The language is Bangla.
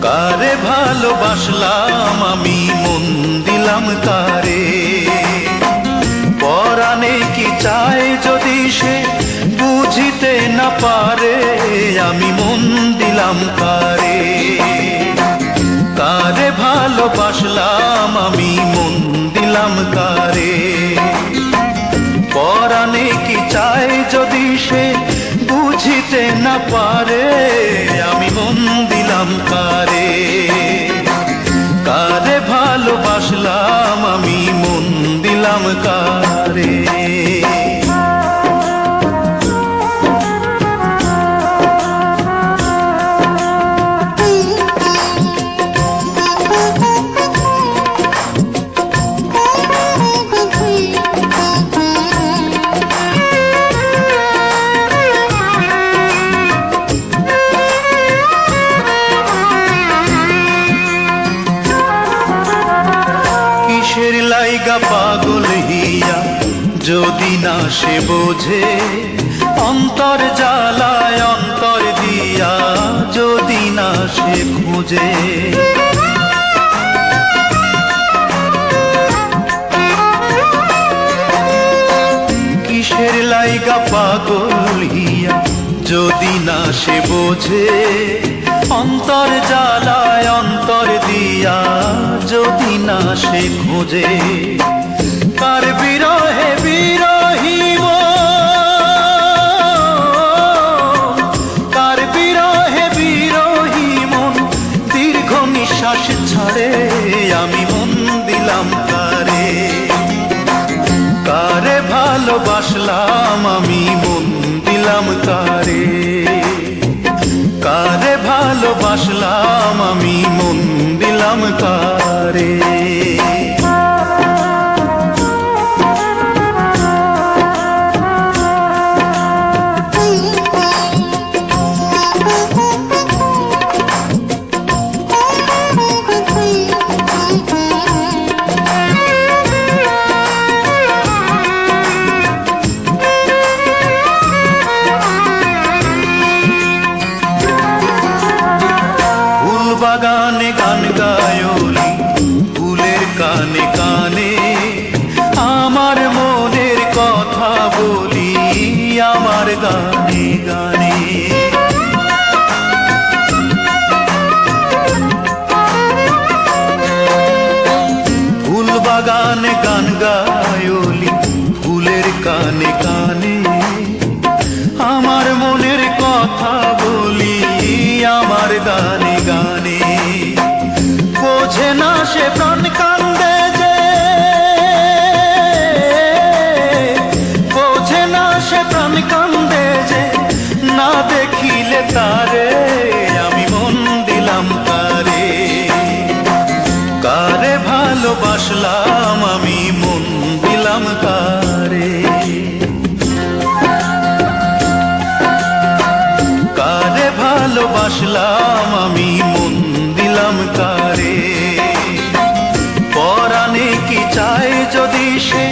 কারে ভালোবাসলাম আমি মন দিলাম কারে, পরাণে কি চায় যদি সে বুঝিতে না পারে, আমি মন দিলাম কারে। কারে ভালোবাসলাম আমি মন দিলাম কারে, পরাণে কি চায় যদি সে বুঝিতে না পারে, আমি মন দিলাম কারে। কারে ভালোবাসলাম আমি মন দিলাম কারে। কিসের লাইগা পাগল হিয়া যদি না সে বোঝে, অন্তর জ্বালায় অন্তর দিয়া যদি না সে খুঁজে। কিসের লাইগা পাগল হিয়া যদি না সে বোঝে, অন্তর জ্বালায় অন্তর দিয়া যদি না সে খোঁজে। কার বিরহে বিরহী মন, কার বিরহে বিরহী মন দীর্ঘ নিঃশ্বাস ছাড়ে, আমি মন দিলাম কারে। কারে ভালোবাসলাম আমি মন দিলাম কারে। কারে ভালোবাসলাম আমি মন দিলাম কারে। বাগানে গান গায়লি ফুলের কানে কানে, আমার মনের কথা বলি আমার গানে গানে। ফুল বাগানে গান গায়লি ফুলের কানে কানে, আমার মনের কথা বলি আমার গানে গানে। বোঝে না সে প্রাণ কান্দে যে, বোঝে না সে প্রাণ কান্দে যে, না দেখিলে তারে আমি মন দিলাম কারে। কারে ভালোবাসলাম আমি মন দিলাম কারে। কারে ভালোবাসলাম আমি মন দিলাম কারে, পরাণে কি চায় যদি সে